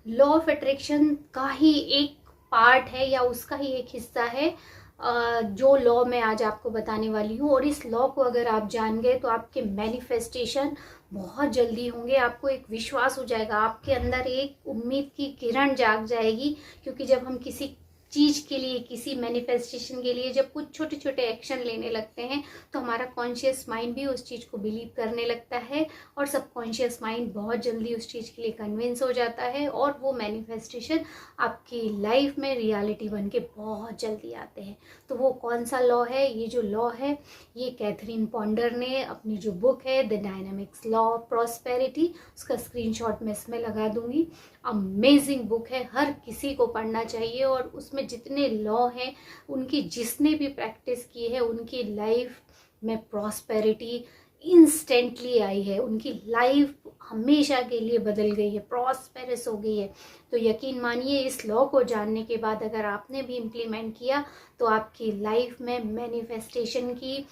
Law of attraction का ही एक part है या उसका ही एक हिस्सा है जो लॉ मैं आज आपको बताने वाली हूँ। और इस लॉ को अगर आप जान गए तो आपके मैनिफेस्टेशन बहुत जल्दी होंगे। आपको एक विश्वास हो जाएगा, आपके अंदर एक उम्मीद की किरण जाग जाएगी। क्योंकि जब हम किसी चीज के लिए, किसी मैनिफेस्टेशन के लिए जब कुछ छोटे छोटे एक्शन लेने लगते हैं तो हमारा कॉन्शियस माइंड भी उस चीज को बिलीव करने लगता है और सबकॉन्शियस माइंड बहुत जल्दी उस चीज के लिए कन्विंस हो जाता है और वो मैनिफेस्टेशन आपकी लाइफ में रियलिटी बन के बहुत जल्दी आते हैं। तो वो कौन सा लॉ है? ये जो लॉ है ये कैथरीन पॉन्डर ने अपनी जो बुक है the dynamics law of prosperity, उसका स्क्रीनशॉट मैं इसमें लगा दूंगी। अमेजिंग बुक है, हर किसी को पढ़ना चाहिए। और उसमें जितने लॉ हैं उनकी जिसने भी प्रैक्टिस की है उनकी लाइफ में प्रॉस्पेरिटी इंस्टेंटली आई है, उनकी लाइफ हमेशा के लिए बदल गई है, प्रॉस्पेरस हो गई है। तो यकीन मानिए इस लॉ को जानने के बाद अगर आपने भी इम्प्लीमेंट किया तो आपकी लाइफ में मैनिफेस्टेशन की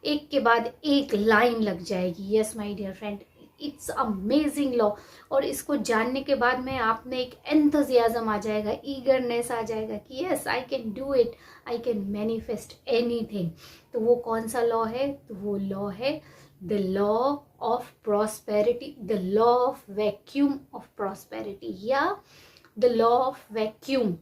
एक के बाद एक लाइन लग जाएगी। Yes my dear friend, it's amazing law. और इसको जानने के बाद में आप में एक एंथुजियाज्म आ जाएगा, ईगरनेस आ जाएगा कि yes I can do it, I can manifest anything. तो वो कौन सा लॉ है? तो वो लॉ है the law of prosperity, the law of vacuum of prosperity या the law of vacuum.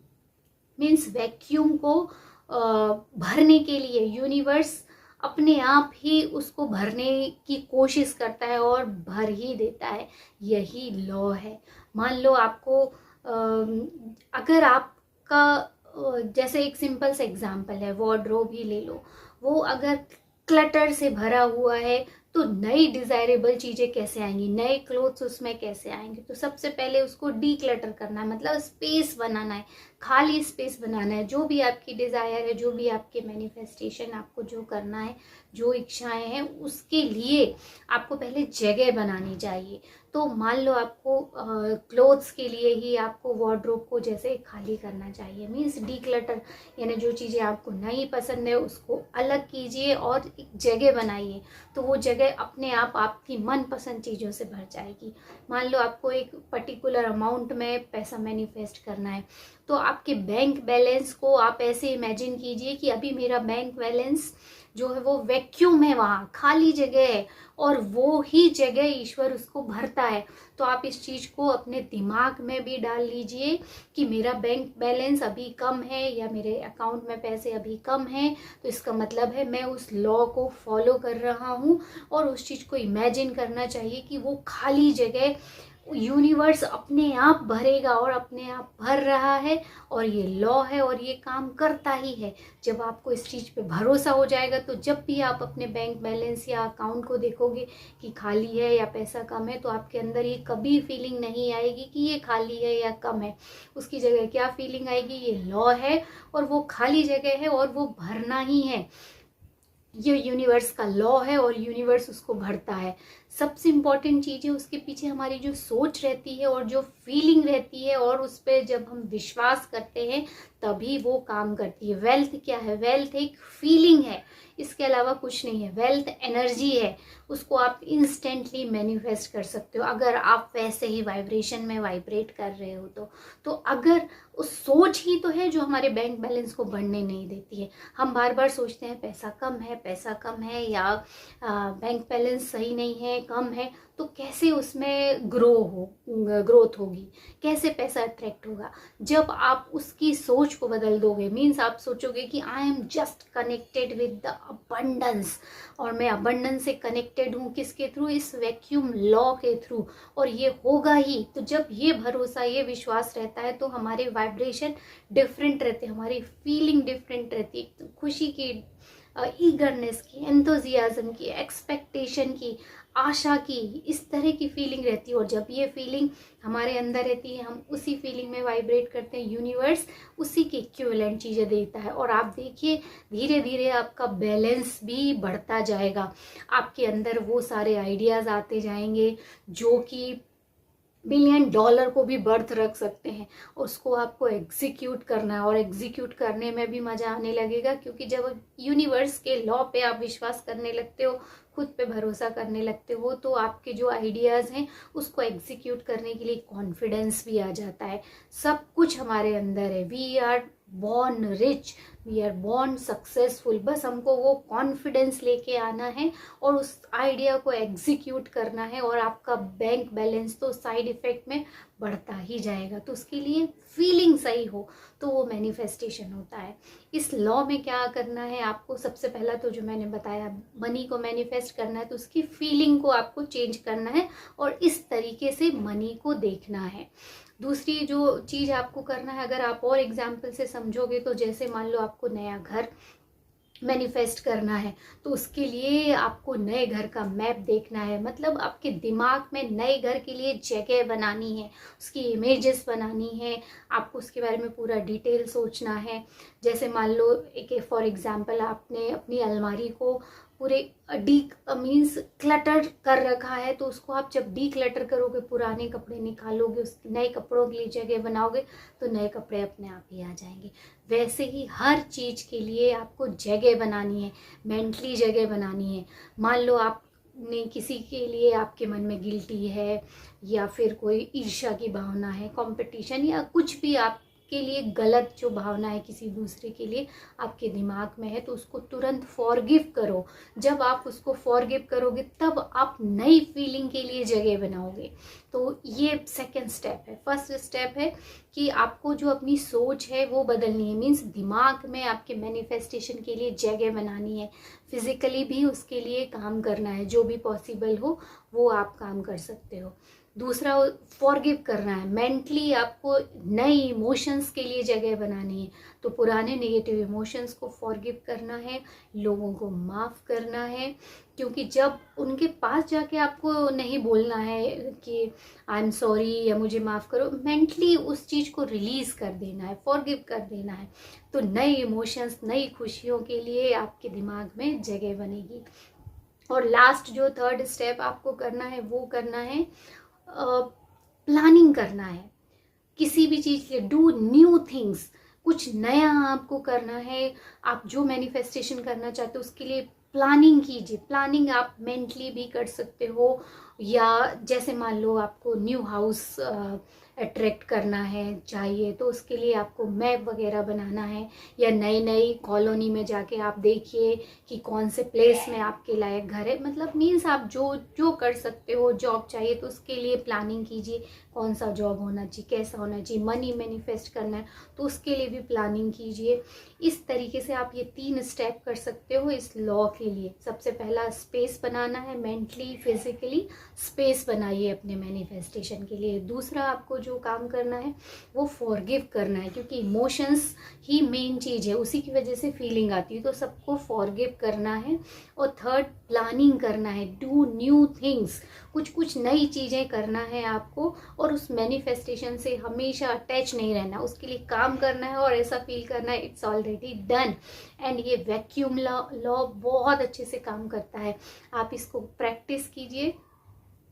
Means vacuum को भरने के लिए यूनिवर्स अपने आप ही उसको भरने की कोशिश करता है और भर ही देता है। यही लॉ है। मान लो आपको अगर आपका जैसे एक सिंपल सा एग्जांपल है, वार्डरोब ही ले लो, वो अगर क्लटर से भरा हुआ है तो नई डिजायरेबल चीजें कैसे आएंगी, नए क्लोथ्स उसमें कैसे आएंगे? तो सबसे पहले उसको डीक्लटर करना है, मतलब स्पेस बनाना है, खाली स्पेस बनाना है। जो भी आपकी डिजायर है, जो भी आपके मैनिफेस्टेशन, आपको जो करना है, जो इच्छाएं हैं, उसके लिए आपको पहले जगह बनानी चाहिए। तो मान लो आपको क्लोथ्स के लिए ही आपको वार्डरोब को जैसे खाली करना चाहिए, मीन्स डीक्लटर, यानी जो चीज़ें आपको नहीं पसंद है उसको अलग कीजिए और एक जगह बनाइए। तो वो जगह अपने आप आपकी मनपसंद चीज़ों से भर जाएगी। मान लो आपको एक पर्टिकुलर अमाउंट में पैसा मैनिफेस्ट करना है, तो आपके बैंक बैलेंस को आप ऐसे इमेजिन कीजिए कि अभी मेरा बैंक बैलेंस जो है वो वैक्यूम है, वहाँ खाली जगह है और वो ही जगह ईश्वर उसको भरता है। तो आप इस चीज को अपने दिमाग में भी डाल लीजिए कि मेरा बैंक बैलेंस अभी कम है या मेरे अकाउंट में पैसे अभी कम हैं, तो इसका मतलब है मैं उस लॉ को फॉलो कर रहा हूँ। और उस चीज को इमेजिन करना चाहिए कि वो खाली जगह यूनिवर्स अपने आप भरेगा और अपने आप भर रहा है। और ये लॉ है और ये काम करता ही है। जब आपको इस चीज पे भरोसा हो जाएगा तो जब भी आप अपने बैंक बैलेंस या अकाउंट को देखोगे कि खाली है या पैसा कम है, तो आपके अंदर ये कभी फीलिंग नहीं आएगी कि ये खाली है या कम है। उसकी जगह क्या फीलिंग आएगी? ये लॉ है और वो खाली जगह है और वो भरना ही है। ये यूनिवर्स का लॉ है और यूनिवर्स उसको भरता है। सबसे इम्पॉर्टेंट चीज़ है उसके पीछे हमारी जो सोच रहती है और जो फीलिंग रहती है, और उस पर जब हम विश्वास करते हैं तभी वो काम करती है। वेल्थ क्या है? वेल्थ एक फीलिंग है, इसके अलावा कुछ नहीं है। वेल्थ एनर्जी है, उसको आप इंस्टेंटली मैनिफेस्ट कर सकते हो अगर आप वैसे ही वाइब्रेशन में वाइब्रेट कर रहे हो। तो अगर उस सोच ही तो है जो हमारे बैंक बैलेंस को बढ़ने नहीं देती है। हम बार बार सोचते हैं पैसा कम है, पैसा कम है, या बैंक बैलेंस सही नहीं है, कम है, तो कैसे उसमें ग्रोथ होगी, कैसे पैसा अट्रैक्ट होगा? जब आप उसकी सोच को बदल दोगे, मीन्स आप सोचोगे कि I am just connected with the abundance, और मैं अबंडेंस से कनेक्टेड हूँ किसके थ्रू? इस वैक्यूम लॉ के थ्रू, और ये होगा ही। तो जब ये भरोसा, ये विश्वास रहता है तो हमारे वाइब्रेशन डिफरेंट रहते हैं, हमारी फीलिंग डिफरेंट रहती है, खुशी की, ईगरनेस की, एंथुजियाज्म की, एक्सपेक्टेशन की, आशा की, इस तरह की फीलिंग रहती है। और जब ये फीलिंग हमारे अंदर रहती है, हम उसी फीलिंग में वाइब्रेट करते हैं, यूनिवर्स उसी के इक्विवेलेंट चीज़ें देता है। और आप देखिए धीरे धीरे आपका बैलेंस भी बढ़ता जाएगा, आपके अंदर वो सारे आइडियाज़ आते जाएंगे जो कि $1 बिलियन को भी बर्थ रख सकते हैं। उसको आपको एग्जीक्यूट करना है और एग्जीक्यूट करने में भी मजा आने लगेगा, क्योंकि जब यूनिवर्स के लॉ पे आप विश्वास करने लगते हो, खुद पे भरोसा करने लगते हो तो आपके जो आइडियाज़ हैं उसको एग्जीक्यूट करने के लिए कॉन्फिडेंस भी आ जाता है। सब कुछ हमारे अंदर है। We are born rich, we are born successful. बस हमको वो कॉन्फिडेंस लेके आना है और उस आइडिया को एग्जीक्यूट करना है, और आपका बैंक बैलेंस तो साइड इफेक्ट में बढ़ता ही जाएगा। तो उसके लिए फीलिंग सही हो तो वो मैनिफेस्टेशन होता है। इस लॉ में क्या करना है आपको, सबसे पहला तो जो मैंने बताया, मनी को मैनिफेस्ट करना है तो उसकी फीलिंग को आपको चेंज करना है और इस तरीके से मनी को देखना है। दूसरी जो चीज़ आपको करना है, अगर आप और एग्जाम्पल से समझोगे, तो जैसे मान लो आपको नया घर मैनिफेस्ट करना है तो उसके लिए आपको नए घर का मैप देखना है। मतलब आपके दिमाग में नए घर के लिए जगह बनानी है, उसकी इमेजेस बनानी है, आपको उसके बारे में पूरा डिटेल सोचना है। जैसे मान लो एक फॉर एग्जांपल आपने अपनी अलमारी को पूरे मीन्स क्लटर कर रखा है, तो उसको आप जब डी क्लटर करोगे, पुराने कपड़े निकालोगे, उस नए कपड़ों के लिए जगह बनाओगे, तो नए कपड़े अपने आप ही आ जाएंगे। वैसे ही हर चीज़ के लिए आपको जगह बनानी है, मेंटली जगह बनानी है। मान लो आपने किसी के लिए, आपके मन में गिल्टी है या फिर कोई ईर्ष्या की भावना है, कंपटीशन या कुछ भी आपके लिए गलत जो भावना है किसी दूसरे के लिए आपके दिमाग में है, तो उसको तुरंत फॉरगिव करो। जब आप उसको फॉरगिव करोगे तब आप नई फीलिंग के लिए जगह बनाओगे। तो ये सेकंड स्टेप है। फर्स्ट स्टेप है कि आपको जो अपनी सोच है वो बदलनी है, मीन्स दिमाग में आपके मैनिफेस्टेशन के लिए जगह बनानी है। फिजिकली भी उसके लिए काम करना है, जो भी पॉसिबल हो वो आप काम कर सकते हो। दूसरा, फॉरगिव करना है। मेंटली आपको नए इमोशंस के लिए जगह बनानी है, तो पुराने नेगेटिव इमोशंस को फॉरगिव करना है, लोगों को माफ़ करना है। क्योंकि जब उनके पास जाके आपको नहीं बोलना है कि आई एम सॉरी या मुझे माफ़ करो, मेंटली उस चीज़ को रिलीज़ कर देना है, फॉरगिव कर देना है। तो नए इमोशंस, नई खुशियों के लिए आपके दिमाग में जगह बनेगी। और लास्ट जो थर्ड स्टेप आपको करना है वो करना है प्लानिंग करना है। किसी भी चीज़ के लिए डू न्यू थिंग्स, कुछ नया आपको करना है। आप जो मैनिफेस्टेशन करना चाहते हो उसके लिए प्लानिंग कीजिए। प्लानिंग आप मेंटली भी कर सकते हो, या जैसे मान लो आपको न्यू हाउस अट्रैक्ट करना है चाहिए, तो उसके लिए आपको मैप वगैरह बनाना है, या नई नई कॉलोनी में जाके आप देखिए कि कौन से प्लेस में आपके लायक घर है। मतलब मीन्स आप जो जो कर सकते हो। जॉब चाहिए तो उसके लिए प्लानिंग कीजिए, कौन सा जॉब होना चाहिए, कैसा होना चाहिए। मनी मैनिफेस्ट करना है तो उसके लिए भी प्लानिंग कीजिए। इस तरीके से आप ये 3 स्टेप कर सकते हो इस लॉ के लिए। सबसे पहला स्पेस बनाना है, मेंटली फिजिकली स्पेस बनाइए अपने मैनिफेस्टेशन के लिए। दूसरा, आपको जो काम करना है वो फॉरगिव करना है, क्योंकि इमोशंस ही मेन चीज़ है, उसी की वजह से फीलिंग आती है, तो सबको फॉरगिव करना है। और थर्ड, प्लानिंग करना है, डू न्यू थिंग्स, कुछ नई चीज़ें करना है आपको। और उस मैनिफेस्टेशन से हमेशा अटैच नहीं रहना, उसके लिए काम करना है और ऐसा फील करना है इट्स ऑलरेडी डन। एंड ये वैक्यूम लॉ बहुत अच्छे से काम करता है। आप इसको प्रैक्टिस कीजिए,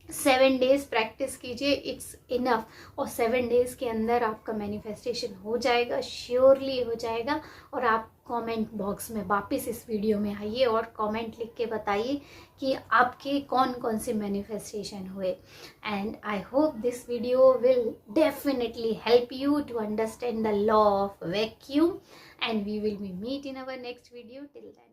7 डेज प्रैक्टिस कीजिए, इट्स इनफ। और 7 डेज के अंदर आपका मैनिफेस्टेशन हो जाएगा, श्योरली हो जाएगा। और आप कमेंट बॉक्स में वापस इस वीडियो में आइए और कमेंट लिख के बताइए कि आपके कौन कौन से मैनिफेस्टेशन हुए। And I hope this video will definitely help you to understand the law of vacuum, and we will be meet in our next video. Till then.